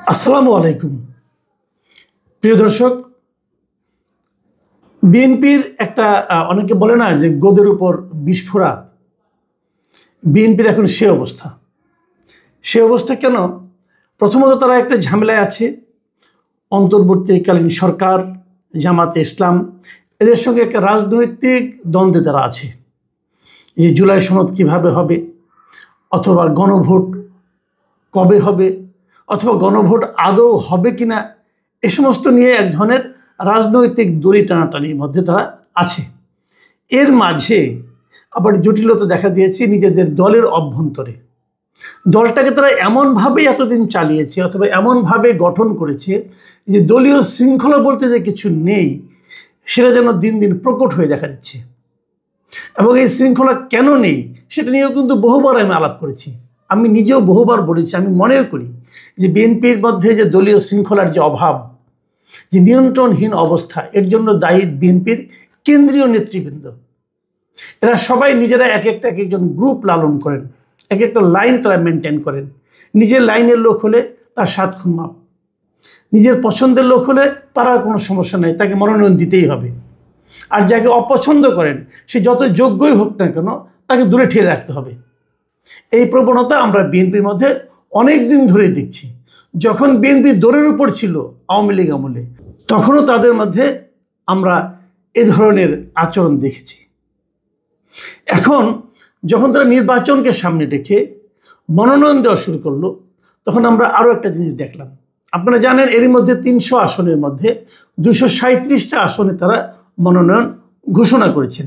আসসালামু আলাইকুম প্রিয় দর্শক। বিএনপির একটা অনেকে বলে না যে গোদের উপর বিস্ফোরা, বিএনপির এখন সে অবস্থা কেন? প্রথমত তারা একটা ঝামেলায় আছে। অন্তর্বর্তীকালীন সরকার, জামাতে ইসলাম, এদের সঙ্গে একটা রাজনৈতিক দ্বন্দ্বে তারা আছে। যে জুলাই সনদ কীভাবে হবে, অথবা গণভোট কবে হবে, অথবা গণভোট আদৌ হবে কিনা, এ সমস্ত নিয়ে এক ধরনের রাজনৈতিক দড়ি টানাটানির মধ্যে তারা আছে। এর মাঝে আবার জটিলতা দেখা দিয়েছে নিজেদের দলের অভ্যন্তরে। দলটাকে তারা এমনভাবে এতদিন চালিয়েছে অথবা এমনভাবে গঠন করেছে যে দলীয় শৃঙ্খলা বলতে যে কিছু নেই সেটা যেন দিন দিন প্রকট হয়ে দেখা দিচ্ছে। এবং এই শৃঙ্খলা কেন নেই সেটা নিয়েও কিন্তু বহুবার আমি আলাপ করেছি। আমি নিজেও বহুবার বলেছি, আমি মনেও করি যে বিএনপির মধ্যে যে দলীয় শৃঙ্খলার যে অভাব, যে নিয়ন্ত্রণহীন অবস্থা, এর জন্য দায়ী বিএনপির কেন্দ্রীয় নেতৃবৃন্দ। এরা সবাই নিজেরা এক একজন গ্রুপ লালন করেন, এক একটা লাইন তারা মেনটেন করেন। নিজের লাইনের লোক হলে তার 7 খুন মাপ, নিজের পছন্দের লোক হলে তার আর কোনো সমস্যা নেই, তাকে মনোনয়ন দিতেই হবে। আর যাকে অপছন্দ করেন সে যত যোগ্যই হোক না কেন তাকে দূরে ঠেলে রাখতে হবে। এই প্রবণতা আমরা বিএনপির মধ্যে অনেক দিন ধরে দেখছি। যখন বিএনপি দৌড়ের উপর ছিল আওয়ামী লীগ আমলে, তখনও তাদের মধ্যে আমরা এ ধরনের আচরণ দেখেছি। এখন যখন তারা নির্বাচনকে সামনে রেখে মনোনয়ন দেওয়া শুরু করলো, তখন আমরা আরও একটা জিনিস দেখলাম। আপনারা জানেন এরই মধ্যে 300 আসনের মধ্যে 237টা আসনে তারা মনোনয়ন ঘোষণা করেছেন।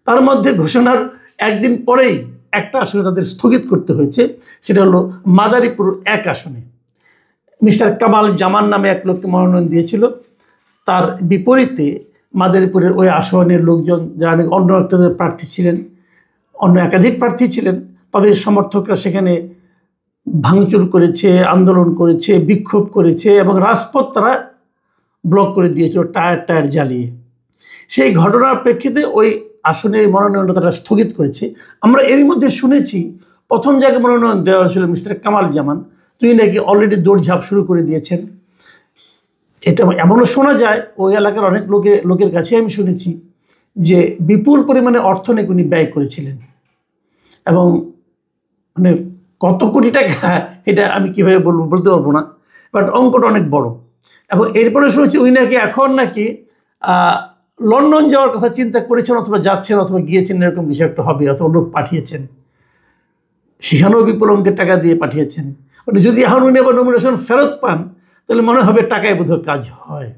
তার মধ্যে ঘোষণার একদিন পরেই একটা আসনে তাদের স্থগিত করতে হয়েছে, সেটা হলো মাদারীপুর 1 আসনে। মিস্টার কামাল জামান নামে এক লোককে মনোনয়ন দিয়েছিল। তার বিপরীতে মাদারীপুরের ওই আসনের লোকজন যারা অন্য একটা প্রার্থী ছিলেন, অন্য একাধিক প্রার্থী ছিলেন, তাদের সমর্থকরা সেখানে ভাঙচুর করেছে, আন্দোলন করেছে, বিক্ষোভ করেছে এবং রাজপথ তারা ব্লক করে দিয়েছিল টায়ার জ্বালিয়ে। সেই ঘটনার প্রেক্ষিতে ওই আসনের মনোনয়নটা তারা স্থগিত করেছে। আমরা এরই মধ্যে শুনেছি প্রথম জায়গায় মনোনয়ন দেওয়া হয়েছিল মিস্টার কামাল জামান, তিনি নাকি অলরেডি দৌড়ঝাঁপ শুরু করে দিয়েছেন। এটা এমনও শোনা যায় ওই এলাকার অনেক লোকের কাছে আমি শুনেছি যে বিপুল পরিমাণে অর্থ নাকি উনি ব্যয় করেছিলেন, এবং মানে কত কোটি টাকা এটা আমি কীভাবে বলতে পারবো না, বাট অঙ্কটা অনেক বড়। এবং এরপরে শুনেছি উনি নাকি এখন নাকি লন্ডন যাওয়ার কথা চিন্তা করেছেন, অথবা যাচ্ছেন, অথবা গিয়েছেন, এরকম কিছু একটা হবে, অথবা লোক পাঠিয়েছেন, সেখানেও বিপুল অঙ্কের টাকা দিয়ে পাঠিয়েছেন। মানে যদি এখন উনি আবার নমিনেশন ফেরত পান তাহলে মনে হবে টাকায় বোধহয় কাজ হয়।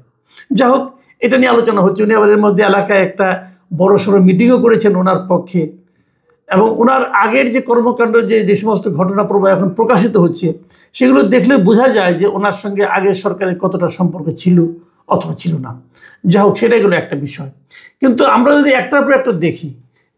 যা হোক, এটা নিয়ে আলোচনা হচ্ছে। উনি আবার এর মধ্যে এলাকায় একটা বড়সড় মিটিংও করেছেন ওনার পক্ষে, এবং ওনার আগের যে কর্মকাণ্ড যে সমস্ত ঘটনা প্রবাহ এখন প্রকাশিত হচ্ছে সেগুলো দেখলে বোঝা যায় যে ওনার সঙ্গে আগের সরকারের কতটা সম্পর্ক ছিল অথবা ছিল না। যা হোক, সেটাই হলো একটা বিষয়। কিন্তু আমরা যদি একটার পর একটা দেখি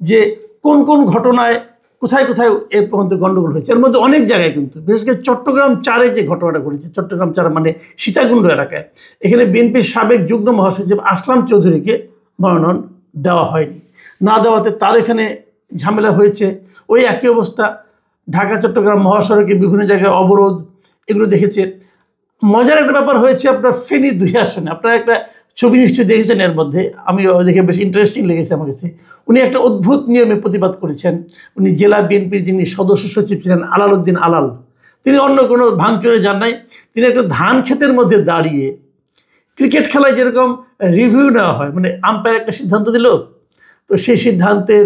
যে কোন কোন ঘটনায় কোথায় কোথায় এর পর্যন্ত গণ্ডগোল হয়েছে, এর মধ্যে অনেক জায়গায় কিন্তু, বিশেষ করে চট্টগ্রাম 4-এ যে ঘটনাটা ঘটেছে, চট্টগ্রাম 4 মানে সীতাকুণ্ড এলাকায়, এখানে বিএনপির সাবেক যুগ্ম মহাসচিব আসলাম চৌধুরীকে মনোনয়ন দেওয়া হয়নি। না দেওয়াতে তার এখানে ঝামেলা হয়েছে। ওই একই অবস্থা ঢাকা চট্টগ্রাম মহাসড়কে বিভিন্ন জায়গায় অবরোধ, এগুলো দেখেছে। মজার একটা ব্যাপার হয়েছে আপনার ফেনী 2 আসনে, আপনারা একটা ছবি নিশ্চয়ই দেখেছেন। এর মধ্যে আমি দেখে বেশ ইন্টারেস্টিং লেগেছে আমার কাছে। উনি একটা অদ্ভুত নিয়মে প্রতিবাদ করেছেন। উনি জেলা বিএনপির যিনি সদস্য সচিব ছিলেন আলাল উদ্দিন আলাল, তিনি অন্য কোনো ভাঙচুরে যান নাই। তিনি একটা ধান ক্ষেতের মধ্যে দাঁড়িয়ে ক্রিকেট খেলায় যেরকম রিভিউ নেওয়া হয়, মানে আম্পায়ার একটা সিদ্ধান্ত দিল, তো সেই সিদ্ধান্তের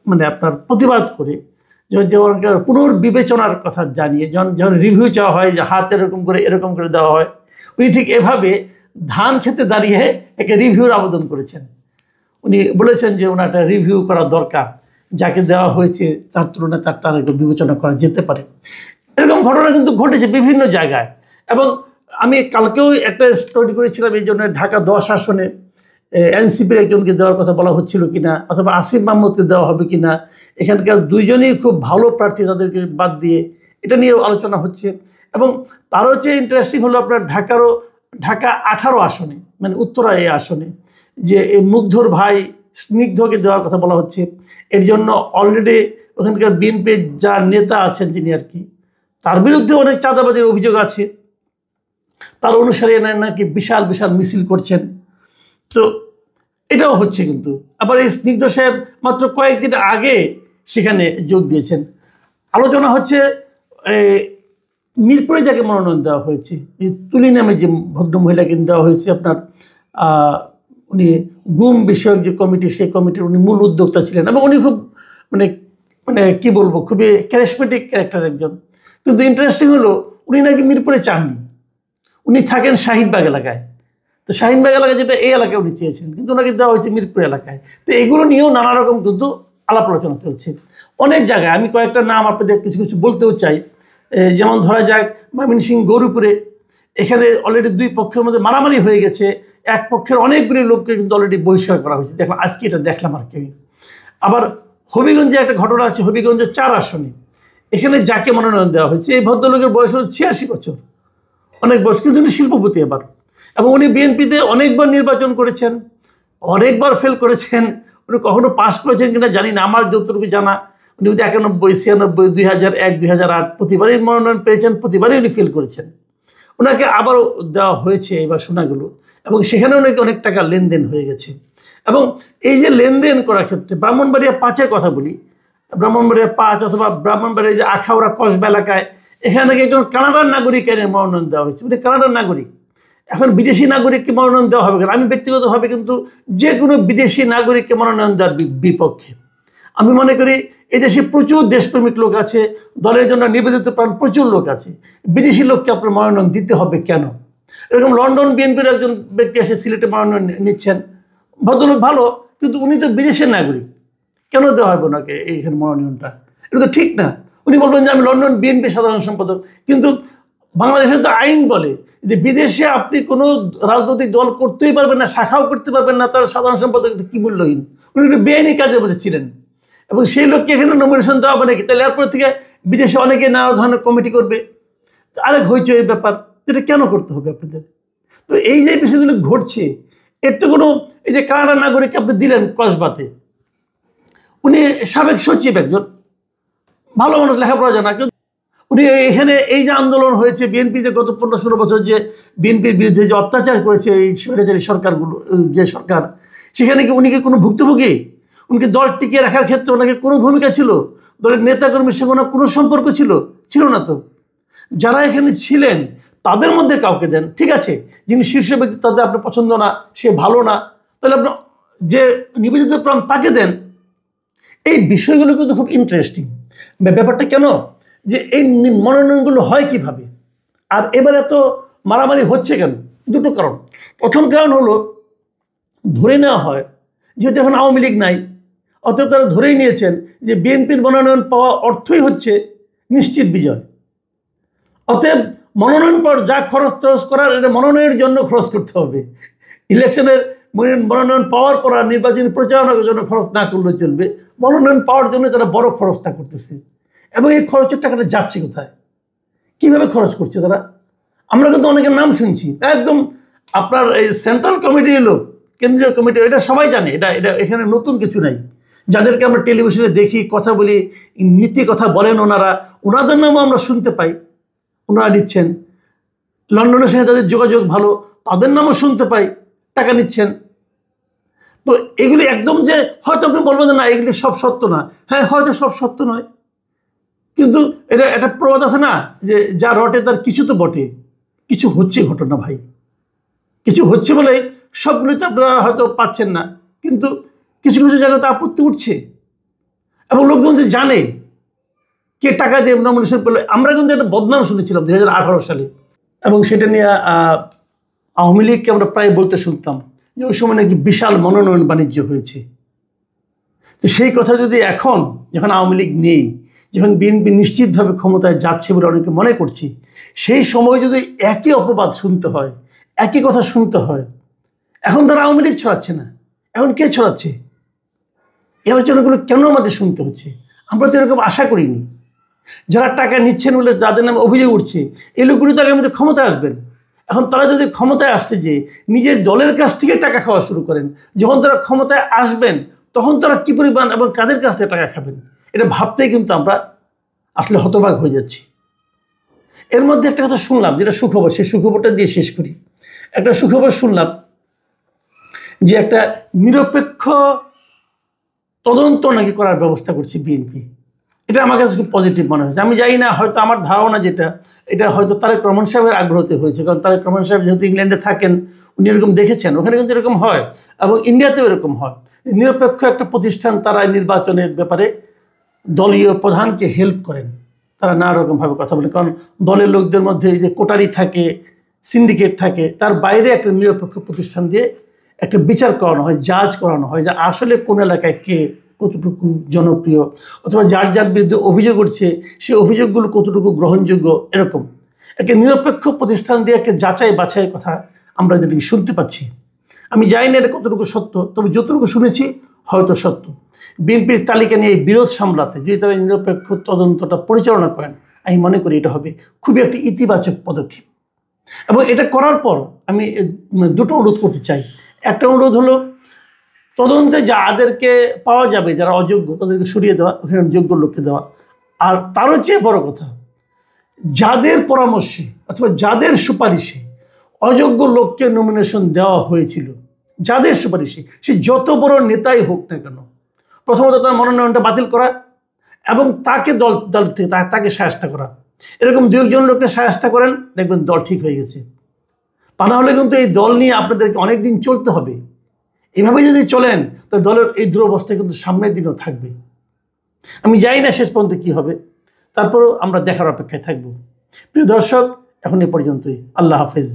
মানে আপনার প্রতিবাদ করে, যেমন পুনর্বিবেচনার কথা জানিয়ে যখন রিভিউ চাওয়া হয়, যে হাত এরকম করে দেওয়া হয়, উনি ঠিক এভাবে ধান খেতে দাঁড়িয়ে একটা রিভিউর আবেদন করেছেন। উনি বলেছেন যে ওনার একটা রিভিউ করা দরকার, যাকে দেওয়া হয়েছে তার তুলনায় তারটা একটু বিবেচনা করা যেতে পারে। এরকম ঘটনা কিন্তু ঘটেছে বিভিন্ন জায়গায়। এবং আমি কালকেও একটা স্টোরি করেছিলাম এই জন্য, ঢাকা 10 আসনে এনসিপির একজনকে দেওয়ার কথা বলা হচ্ছিল কিনা, অথবা আসিফ মাহমুদকে দেওয়া হবে কিনা। এখানকার 2 জনই খুব ভালো প্রার্থী, তাদেরকে বাদ দিয়ে এটা নিয়েও আলোচনা হচ্ছে। এবং তারও চেয়ে ইন্টারেস্টিং হলো আপনার ঢাকা 18 আসনে, মানে উত্তরা এই আসনে, যে এই মুগ্ধর ভাই স্নিগ্ধকে দেওয়ার কথা বলা হচ্ছে। এর জন্য অলরেডি ওখানকার বিএনপির যা নেতা আছেন যিনি আর কি, তার বিরুদ্ধে অনেক চাঁদাবাজির অভিযোগ আছে, তার অনুসারী নাকি বিশাল বিশাল মিছিল করছেন। তো এটাও হচ্ছে। কিন্তু আবার এই স্নিগ্ধ সাহেব মাত্র কয়েকদিন আগে সেখানে যোগ দিয়েছেন। আলোচনা হচ্ছে মিরপুরে যাকে মনোনয়ন দেওয়া হয়েছে, তুলি নামে যে ভদ্র মহিলাকে দেওয়া হয়েছে, আপনার উনি গুম বিষয়ক যে কমিটি, সেই কমিটির উনি মূল উদ্যোক্তা ছিলেন এবং উনি খুব মানে মানে কি বলবো, খুবই ক্যারিসমেটিক ক্যারেক্টার একজন। কিন্তু ইন্টারেস্টিং হলো উনি নাকি মিরপুরে চাননি, উনি থাকেন শাহিনবাগ এলাকায়। তো শাহিনবাগ এলাকায় যেটা এই এলাকায় উনি চেয়েছেন, কিন্তু ওনাকে দেওয়া হয়েছে মিরপুর এলাকায়। তো এগুলো নিয়েও নানা রকম কিন্তু আলাপ আলোচনা চলছে অনেক জায়গায়। আমি কয়েকটা নাম আপনাদের কিছু কিছু বলতেও চাই। যেমন ধরা যাক ময়মনসিংহ গৌরীপুরে, এখানে অলরেডি দুই পক্ষের মধ্যে মারামারি হয়ে গেছে, এক পক্ষের অনেকগুলি লোককে কিন্তু অলরেডি বহিষ্কার করা হয়েছে। দেখলাম আজকে এটা দেখলাম আর কি। আবার হবিগঞ্জে একটা ঘটনা আছে, হবিগঞ্জের 4 আসনে এখানে যাকে মনোনয়ন দেওয়া হয়েছে, এই ভদ্রলোকের বয়স হলো 86 বছর, অনেক বয়স, কিন্তু উনি শিল্পপতি এবার। এবং উনি বিএনপিতে অনেকবার নির্বাচন করেছেন, অনেকবার ফেল করেছেন। উনি কখনো পাশ করেছেন কিনা জানি না, আমার যতটুকু জানা উনি 91, 96, 2001, 2008 প্রতিবারই মনোনয়ন পেয়েছেন, প্রতিবারই উনি ফেল করেছেন। ওনাকে আবারও দেওয়া হয়েছে এবার শোনাগুলো, এবং সেখানে ওনাকে অনেক টাকা লেনদেন হয়ে গেছে। এবং এই যে লেনদেন করার ক্ষেত্রে ব্রাহ্মণবাড়িয়া 5-এর কথা বলি, ব্রাহ্মণবাড়িয়া 5 অথবা ব্রাহ্মণবাড়িয়া যে আখাউড়া কসবা এলাকায়, এখানে নাকি একজন কানাডার নাগরিকের মনোনয়ন দেওয়া হয়েছে। উনি কানাডার নাগরিক। এখন বিদেশি নাগরিককে মনোনয়ন দেওয়া হবে কেন? আমি ব্যক্তিগতভাবে কিন্তু যে কোনো বিদেশি নাগরিককে মনোনয়ন দেওয়ার বিপক্ষে। আমি মনে করি এই দেশে প্রচুর দেশপ্রেমিক লোক আছে, দলের জন্য নিবেদিত প্রাণ প্রচুর লোক আছে, বিদেশি লোককে আপনার মনোনয়ন দিতে হবে কেন? এরকম লন্ডন বিএনপির একজন ব্যক্তি এসে সিলেটে মনোনয়ন নিচ্ছেন, ভদ্রলোক ভালো, কিন্তু উনি তো বিদেশের নাগরিক, কেন দেওয়া হবে ওনাকে এইখানে মনোনয়নটা? এটা তো ঠিক না। উনি বলবেন যে আমি লন্ডন বিএনপি সাধারণ সম্পাদক, কিন্তু বাংলাদেশের তো আইন বলে যে বিদেশে আপনি কোনো রাজনৈতিক দল করতেই পারবেন না, শাখাও করতে পারবেন না, তার সাধারণ সম্পাদক কি মূল্যহীন। উনি একটু বেআইনি কাজে বসেছিলেন, এবং সেই লোককে এখানে নমিনেশন দেওয়া হবে নাকি? তাহলে এরপর থেকে বিদেশে অনেকে নানা ধরনের কমিটি করবে, আরেক হইচই এই ব্যাপার। এটা কেন করতে হবে আপনাদের? তো এই যে বিষয়গুলো ঘটছে, এর তো কোনো, এই যে কানাডার নাগরিককে আপনি দিলেন কসবাতে, উনি সাবেক সচিব একজন, ভালো মানুষ, লেখাপড়া জানা, কিন্তু উনি এখানে এই যে আন্দোলন হয়েছে, বিএনপি যে গত 15-16 বছর যে বিএনপির বিরুদ্ধে যে অত্যাচার করেছে এই স্বৈরাচারী সরকারগুলো, যে সরকার, সেখানে কি উনি কি কোনো ভুক্তভোগী? উনকে দল টিকিয়ে রাখার ক্ষেত্রে ওনাকে কোনো ভূমিকা ছিল? দলের নেতাকর্মীর সঙ্গে ওনার কোনো সম্পর্ক ছিল? ছিল না তো। যারা এখানে ছিলেন তাদের মধ্যে কাউকে দেন, ঠিক আছে, যিনি শীর্ষ ব্যক্তি তাদের আপনার পছন্দ না, সে ভালো না, তাহলে আপনার যে নিবেদিত প্রাণ তাকে দেন। এই বিষয়গুলো কিন্তু খুব ইন্টারেস্টিং। ব্যাপারটা কেন যে এই মনোনয়নগুলো হয় কিভাবে, আর এবার এত মারামারি হচ্ছে কেন? দুটো কারণ। প্রথম কারণ হলো ধরে নেওয়া হয় যেহেতু এখন আওয়ামী লীগ নাই, অতএব তারা ধরেই নিয়েছেন যে বিএনপির মনোনয়ন পাওয়া অর্থই হচ্ছে নিশ্চিত বিজয়। অতএব মনোনয়ন পর যা খরচ করার, এটা মনোনয়নের জন্য খরচ করতে হবে। ইলেকশনের মনোনয়ন পাওয়ার পর আর নির্বাচনী প্রচারণার জন্য খরচ না করলে চলবে, মনোনয়ন পাওয়ার জন্য তারা বড় খরচটা করতেছে। এবং এই খরচের টাকাটা যাচ্ছে কোথায়, কীভাবে খরচ করছে তারা? আমরা কিন্তু অনেকের নাম শুনছি, একদম আপনার এই সেন্ট্রাল কমিটির লোক, কেন্দ্রীয় কমিটি, এটা সবাই জানে, এটা এটা এখানে নতুন কিছু নাই। যাদেরকে আমরা টেলিভিশনে দেখি, কথা বলি, নীতি কথা বলেন ওনারা, ওনাদের নামও আমরা শুনতে পাই, ওনারা নিচ্ছেন। লন্ডনের সঙ্গে তাদের যোগাযোগ ভালো, তাদের নামও শুনতে পাই টাকা নিচ্ছেন। তো এগুলি একদম যে হয়তো আপনি বলবেন না এগুলি সব সত্য না, হ্যাঁ হয়তো সব সত্য নয়, কিন্তু এটা একটা প্রবাদ আছে না যে যা রটে তার কিছু তো বটে, কিছু হচ্ছে ঘটনা ভাই, কিছু হচ্ছে বলে সবগুলিতে আপনারা হয়তো পাচ্ছেন না, কিন্তু কিছু কিছু জায়গাতে আপত্তি উঠছে। এবং লোকজন যে জানে কে টাকা দিয়ে নমিনেশন পেল। আমরা কিন্তু একটা বদনাম শুনেছিলাম 2018 সালে, এবং সেটা নিয়ে আওয়ামী লীগকে আমরা প্রায় বলতে শুনতাম যে ওই সময় নাকি বিশাল মনোনয়ন বাণিজ্য হয়েছে। তো সেই কথা যদি এখন, যখন আওয়ামী লীগ নেই, যখন বিএনপি নিশ্চিতভাবে ক্ষমতায় যাচ্ছে বলে অনেকে মনে করছি, সেই সময় যদি একই অপবাদ শুনতে হয়, একই কথা শুনতে হয়, এখন তারা আওয়ামী লীগ ছড়াচ্ছে না, এখন কে ছড়াচ্ছে? এই আলোচনাগুলো কেন আমাদের শুনতে হচ্ছে? আমরা তো এরকম আশা করিনি। যারা টাকা নিচ্ছেন বলে যাদের নামে অভিযোগ উঠছে, এই লোকগুলো তো আগামীতে ক্ষমতায় আসবেন। এখন তারা যদি ক্ষমতায় আসতে যে নিজের দলের কাছ থেকে টাকা খাওয়া শুরু করেন, যখন তারা ক্ষমতায় আসবেন তখন তারা কী পরিমাণ এবং কাদের কাছ থেকে টাকা খাবেন, এটা ভাবতেই কিন্তু আমরা আসলে হতবাক হয়ে যাচ্ছি। এর মধ্যে একটা কথা শুনলাম, যেটা সুখবর, সেই সুখবরটা দিয়ে শেষ করি। একটা সুখবর শুনলাম যে একটা নিরপেক্ষ তদন্ত নাকি করার ব্যবস্থা করছে বিএনপি। এটা আমার কাছে খুব পজিটিভ মনে হয়েছে। আমি জানি না, হয়তো আমার ধারণা যেটা, এটা হয়তো তারেক রহমান সাহেবের আগ্রহতে হয়েছে, কারণ তারেক রহমান সাহেব যেহেতু ইংল্যান্ডে থাকেন, উনি এরকম দেখেছেন, ওখানে কিন্তু এরকম হয় এবং ইন্ডিয়াতেও এরকম হয়। নিরপেক্ষ একটা প্রতিষ্ঠান, তারা নির্বাচনের ব্যাপারে দলীয় প্রধানকে হেল্প করেন, তারা নানা রকমভাবে কথা বলেন, কারণ দলের লোকদের মধ্যে যে কোটারি থাকে, সিন্ডিকেট থাকে, তার বাইরে একটা নিরপেক্ষ প্রতিষ্ঠান দিয়ে একটা বিচার করানো হয়, জাজ করানো হয় যে আসলে কোন এলাকায় কে কতটুকু জনপ্রিয়, অথবা যার যার বিরুদ্ধে অভিযোগ উঠছে সেই অভিযোগগুলো কতটুকু গ্রহণযোগ্য। এরকম একটা নিরপেক্ষ প্রতিষ্ঠান দিয়ে একটা যাচাই বাছাইয়ের কথা আমরা যেটাকে শুনতে পাচ্ছি। আমি জানি না এটা কতটুকু সত্য, তবে যতটুকু শুনেছি হয়তো সত্য। বিএনপির তালিকা নিয়ে বিরোধ সামলাতে যদি তারা নিরপেক্ষ তদন্তটা পরিচালনা করেন, আমি মনে করি এটা হবে খুবই একটি ইতিবাচক পদক্ষেপ। এবং এটা করার পর আমি দুটো অনুরোধ করতে চাই। একটা অনুরোধ হলো, তদন্তে যাদেরকে পাওয়া যাবে যারা অযোগ্য, তাদেরকে সরিয়ে দেওয়া, ওখানে যোগ্য লোককে দেওয়া। আর তারও চেয়ে বড় কথা, যাদের পরামর্শে অথবা যাদের সুপারিশে অযোগ্য লোককে নমিনেশন দেওয়া হয়েছিল, যাদের সুপারিশে, সে যত বড় নেতাই হোক না কেন, প্রথমত তার মনোনয়নটা বাতিল করা এবং তাকে দল থেকে তাকে সাহায্য করা। এরকম দু একজন লোককে সাহায্য করেন, দেখবেন দল ঠিক হয়ে গেছে। তা না হলে কিন্তু এই দল নিয়ে আপনাদেরকে অনেক দিন চলতে হবে। এভাবে যদি চলেন, তো দলের এই দুরবস্থা কিন্তু সামনের দিনও থাকবে। আমি জানি না শেষ পর্যন্ত কী হবে, তারপরেও আমরা দেখার অপেক্ষায় থাকব। প্রিয় দর্শক, এখন এ পর্যন্তই। আল্লাহ হাফেজ।